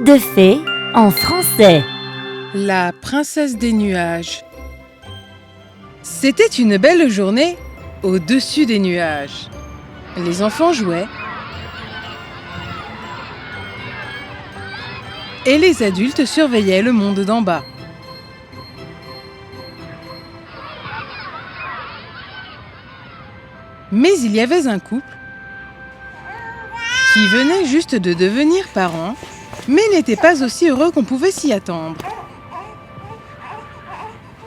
Conte de fées en français. La princesse des nuages. C'était une belle journée au-dessus des nuages. Les enfants jouaient et les adultes surveillaient le monde d'en bas. Mais il y avait un couple qui venait juste de devenir parents, mais n'était pas aussi heureux qu'on pouvait s'y attendre.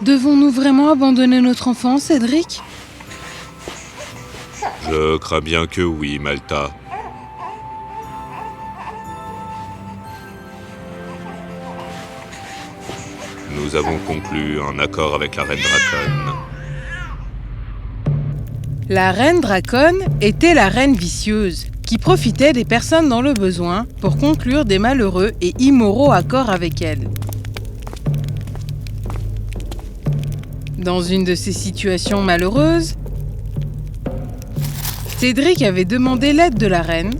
Devons-nous vraiment abandonner notre enfant, Cédric ? Je crains bien que oui, Malta. Nous avons conclu un accord avec la reine Dracone. La reine Dracone était la reine vicieuse, qui profitait des personnes dans le besoin pour conclure des malheureux et immoraux accords avec elle. Dans une de ces situations malheureuses, Cédric avait demandé l'aide de la reine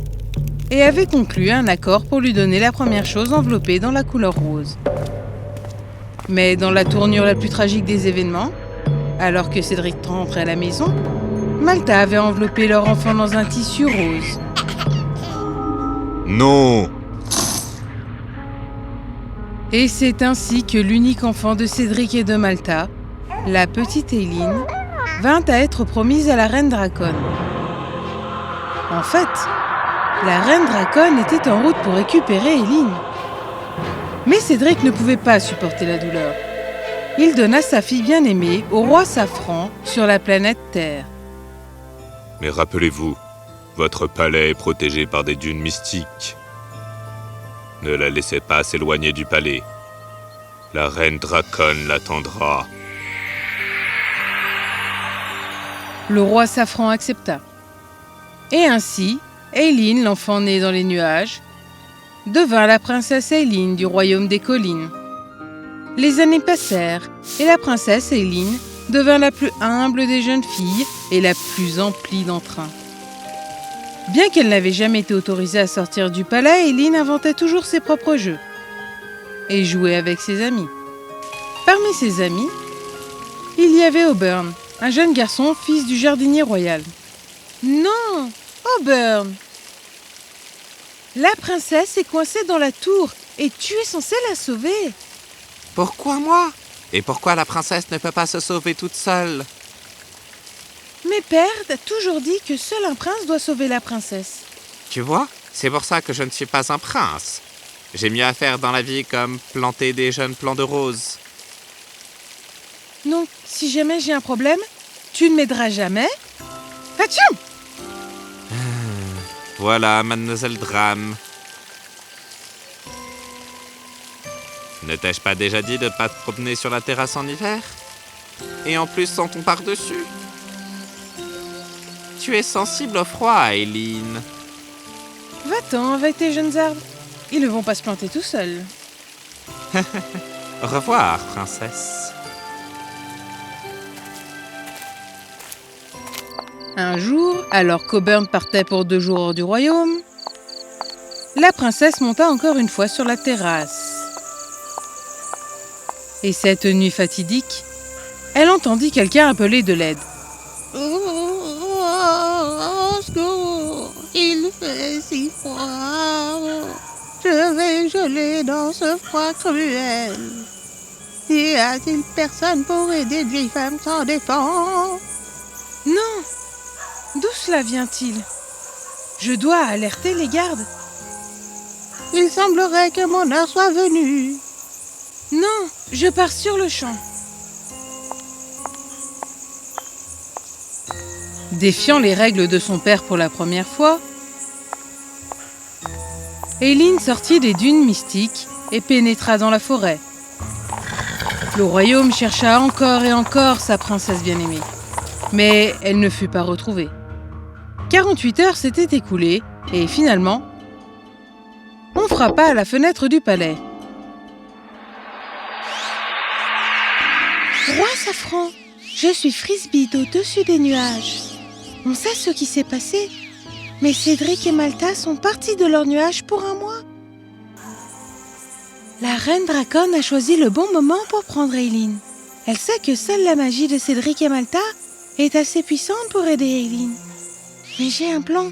et avait conclu un accord pour lui donner la première chose enveloppée dans la couleur rose. Mais dans la tournure la plus tragique des événements, alors que Cédric rentrait à la maison, Malta avait enveloppé leur enfant dans un tissu rose. Non! Et c'est ainsi que l'unique enfant de Cédric et de Malta, la petite Aileen, vint à être promise à la reine Dracone. En fait, la reine Dracone était en route pour récupérer Aileen. Mais Cédric ne pouvait pas supporter la douleur. Il donna sa fille bien-aimée au roi Safran sur la planète Terre. Mais rappelez-vous, votre palais est protégé par des dunes mystiques. Ne la laissez pas s'éloigner du palais. La reine Dracone l'attendra. Le roi Safran accepta. Et ainsi, Aileen, l'enfant né dans les nuages, devint la princesse Aileen du royaume des collines. Les années passèrent et la princesse Aileen devint la plus humble des jeunes filles et la plus emplie d'entrain. Bien qu'elle n'avait jamais été autorisée à sortir du palais, Aileen inventait toujours ses propres jeux et jouait avec ses amis. Parmi ses amis, il y avait Auburn, un jeune garçon, fils du jardinier royal. Non, Auburn! La princesse est coincée dans la tour et tu es censé la sauver. Pourquoi moi? Et pourquoi la princesse ne peut pas se sauver toute seule? Mes pères t'ont toujours dit que seul un prince doit sauver la princesse. Tu vois, c'est pour ça que je ne suis pas un prince. J'ai mieux à faire dans la vie comme planter des jeunes plants de roses. Donc, si jamais j'ai un problème, tu ne m'aideras jamais? Atchou! Voilà, mademoiselle Drame. Ne t'ai-je pas déjà dit de ne pas te promener sur la terrasse en hiver? Et en plus sans ton par-dessus. Tu es sensible au froid, Aileen. Va-t'en avec tes jeunes arbres. Ils ne vont pas se planter tout seuls. Au revoir, princesse. Un jour, alors qu'Auburn partait pour 2 jours hors du royaume, la princesse monta encore une fois sur la terrasse. Et cette nuit fatidique, elle entendit quelqu'un appeler de l'aide. Au secours, il fait si froid. Je vais geler dans ce froid cruel. Y a-t-il personne pour aider une vieille femme sans défense? Non! D'où cela vient-il? Je dois alerter les gardes. Il semblerait que mon heure soit venue. Non, je pars sur le champ. Défiant les règles de son père pour la première fois, Aileen sortit des dunes mystiques et pénétra dans la forêt. Le royaume chercha encore et encore sa princesse bien-aimée, mais elle ne fut pas retrouvée. 48 heures s'étaient écoulées et finalement, on frappa à la fenêtre du palais. Roi Safran, je suis Frisbee d'au-dessus des nuages. On sait ce qui s'est passé, mais Cédric et Malta sont partis de leur nuage pour un mois. La reine Dracone a choisi le bon moment pour prendre Aileen. Elle sait que seule la magie de Cédric et Malta est assez puissante pour aider Aileen. Mais j'ai un plan.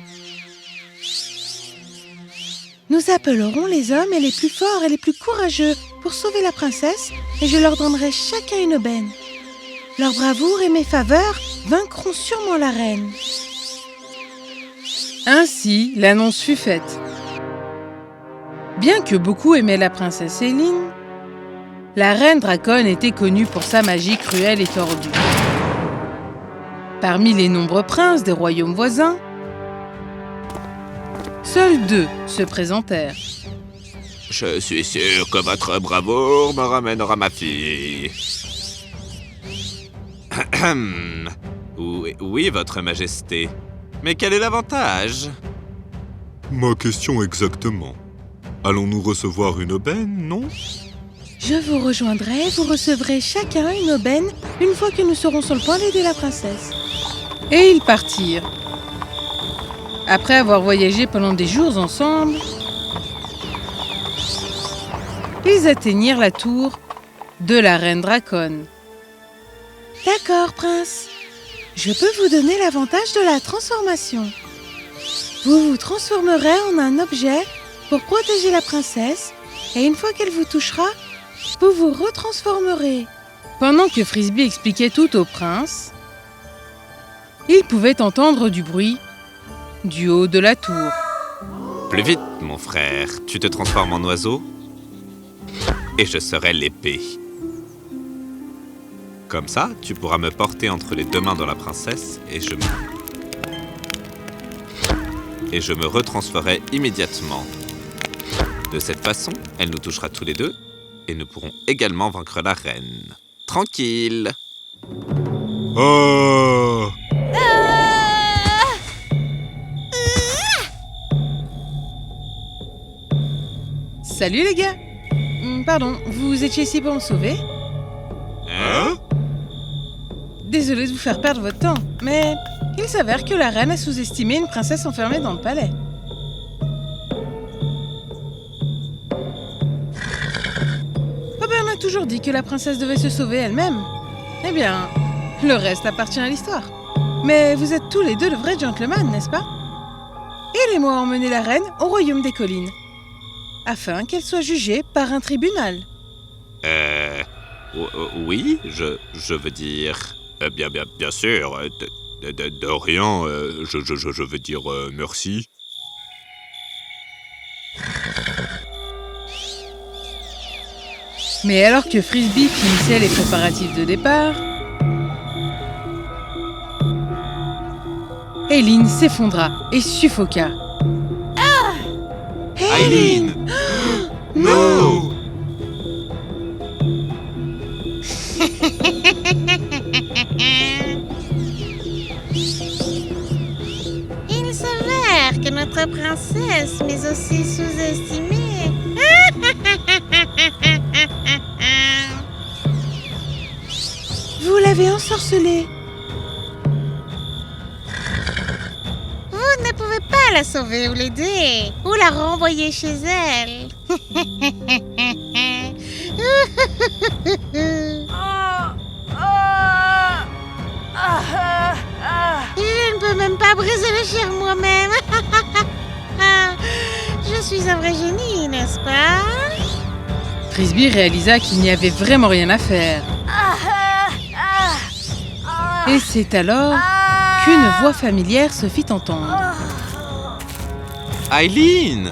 Nous appellerons les hommes les plus forts et les plus courageux pour sauver la princesse et je leur donnerai chacun une aubaine. Leur bravoure et mes faveurs vaincront sûrement la reine. Ainsi, l'annonce fut faite. Bien que beaucoup aimaient la princesse Aileen, la reine Dracone était connue pour sa magie cruelle et tordue. Parmi les nombreux princes des royaumes voisins, seuls 2 se présentèrent. Je suis sûr que votre bravoure me ramènera ma fille. Oui, votre majesté. Mais quel est l'avantage? Ma question exactement. Allons-nous recevoir une aubaine, non? Je vous rejoindrai, vous recevrez chacun une aubaine une fois que nous serons sur le point d'aider la princesse. Et ils partirent. Après avoir voyagé pendant des jours ensemble, ils atteignirent la tour de la reine Dracone. D'accord, prince. Je peux vous donner l'avantage de la transformation. Vous vous transformerez en un objet pour protéger la princesse et une fois qu'elle vous touchera, vous vous retransformerez. Pendant que Frisbee expliquait tout au prince, il pouvait entendre du bruit du haut de la tour. Plus vite, mon frère. Tu te transformes en oiseau et je serai l'épée. Comme ça, tu pourras me porter entre les 2 mains de la princesse et je me retransferai immédiatement. De cette façon, elle nous touchera tous les 2 et nous pourrons également vaincre la reine. Tranquille. Ah! Salut les gars. Pardon, vous étiez ici pour me sauver? Hein? Désolée de vous faire perdre votre temps, mais il s'avère que la reine a sous-estimé une princesse enfermée dans le palais. Oh ben, on a toujours dit que la princesse devait se sauver elle-même. Eh bien, le reste appartient à l'histoire. Mais vous êtes tous les 2 de vrais gentlemen, n'est-ce pas? Aidez-moi à emmener la reine au royaume des collines, afin qu'elle soit jugée par un tribunal. Oui, je veux dire... Bien sûr, De rien, je veux dire merci. Mais alors que Frisbee finissait les préparatifs de départ, Aileen s'effondra et suffoqua. Aileen! Non! Il s'avère que notre princesse, mais aussi sous-estimée, Vous l'avez ensorcelée. vous ne pouvez pas la sauver ou l'aider, ou la renvoyer chez elle. Je ne peux même pas briser le chien moi-même. Je suis un vrai génie, n'est-ce pas? Frisbee réalisa qu'il n'y avait vraiment rien à faire. Et c'est alors qu'une voix familière se fit entendre. Aileen!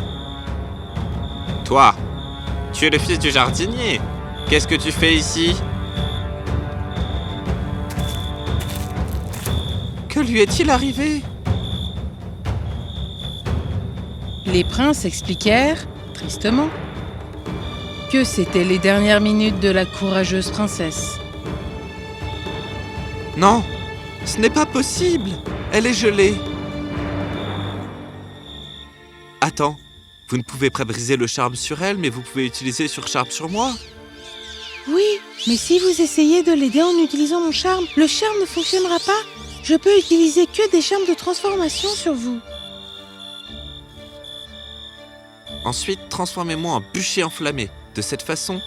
Toi, tu es le fils du jardinier. Qu'est-ce que tu fais ici? Que lui est-il arrivé? Les princes expliquèrent, tristement, que c'était les dernières minutes de la courageuse princesse. Non, ce n'est pas possible. Elle est gelée. Attends, vous ne pouvez pas briser le charme sur elle, mais vous pouvez utiliser sur charme sur moi. Oui, mais si vous essayez de l'aider en utilisant mon charme, le charme ne fonctionnera pas. Je peux utiliser que des charmes de transformation sur vous. Ensuite, transformez-moi en bûcher enflammé. De cette façon,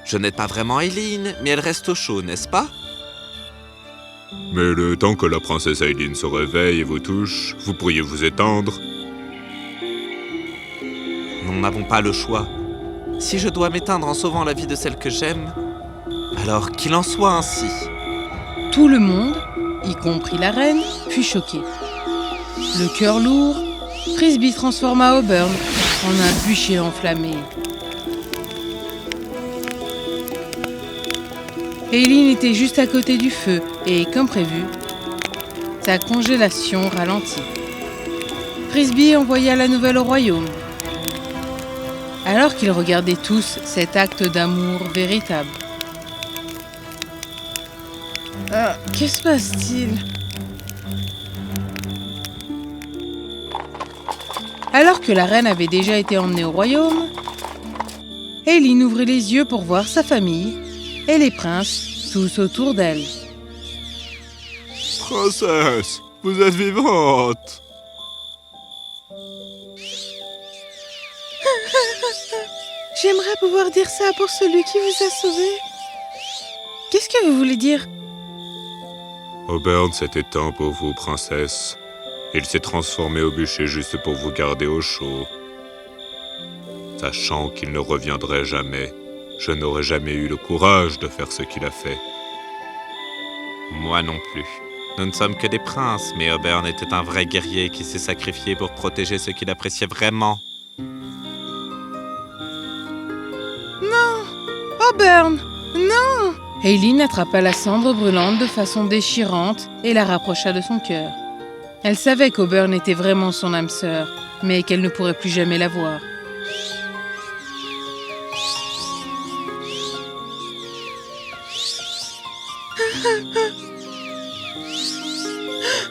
je n'aide pas vraiment Aileen, mais elle reste au chaud, n'est-ce pas? Mais le temps que la princesse Aileen se réveille et vous touche, vous pourriez vous étendre. Nous n'avons pas le choix. Si je dois m'éteindre en sauvant la vie de celle que j'aime, alors qu'il en soit ainsi. Tout le monde, y compris la reine, fut choqué. Le cœur lourd, Frisbee transforma Auburn en un bûcher enflammé. Aileen était juste à côté du feu et, comme prévu, sa congélation ralentit. Frisbee envoya la nouvelle au royaume. Alors qu'ils regardaient tous cet acte d'amour véritable. Que se passe-t-il? Alors que la reine avait déjà été emmenée au royaume, Aileen ouvrit les yeux pour voir sa famille et les princes tous autour d'elle. Princesse, vous êtes vivante! J'aimerais pouvoir dire ça pour celui qui vous a sauvé. Qu'est-ce que vous voulez dire? Auburn s'est éteint pour vous, princesse. Il s'est transformé au bûcher juste pour vous garder au chaud. Sachant qu'il ne reviendrait jamais, je n'aurais jamais eu le courage de faire ce qu'il a fait. Moi non plus. Nous ne sommes que des princes, mais Auburn était un vrai guerrier qui s'est sacrifié pour protéger ce qu'il appréciait vraiment. Auburn, non! Aileen attrapa la cendre brûlante de façon déchirante et la rapprocha de son cœur. Elle savait qu'Auburn était vraiment son âme sœur, mais qu'elle ne pourrait plus jamais la voir.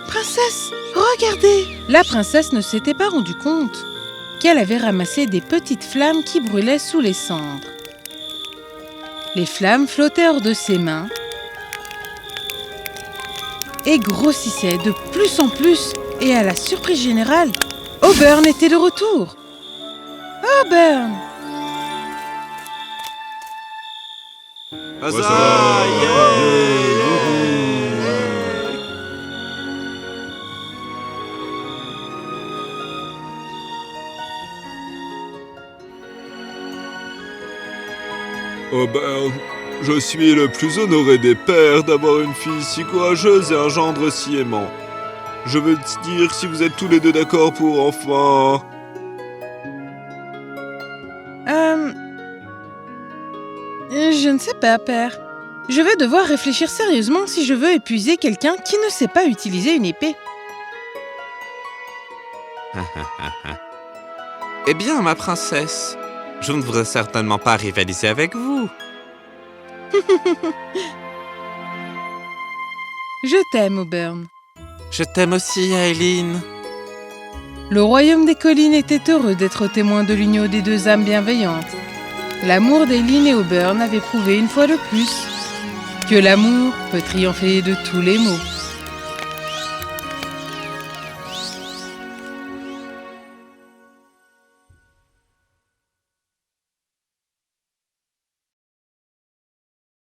Princesse, regardez! La princesse ne s'était pas rendue compte qu'elle avait ramassé des petites flammes qui brûlaient sous les cendres. Les flammes flottaient hors de ses mains et grossissaient de plus en plus. Et à la surprise générale, Auburn était de retour. Auburn! Huzzah! Yeah! Auburn, je suis le plus honoré des pères d'avoir une fille si courageuse et un gendre si aimant. Je veux dire, si vous êtes tous les deux d'accord pour enfin... Je ne sais pas, père. Je vais devoir réfléchir sérieusement si je veux épouser quelqu'un qui ne sait pas utiliser une épée. Eh bien, ma princesse, je ne voudrais certainement pas rivaliser avec vous. Je t'aime, Auburn. Je t'aime aussi, Aileen. Le royaume des collines était heureux d'être témoin de l'union des deux âmes bienveillantes. L'amour d'Aileen et Auburn avait prouvé une fois de plus que l'amour peut triompher de tous les maux.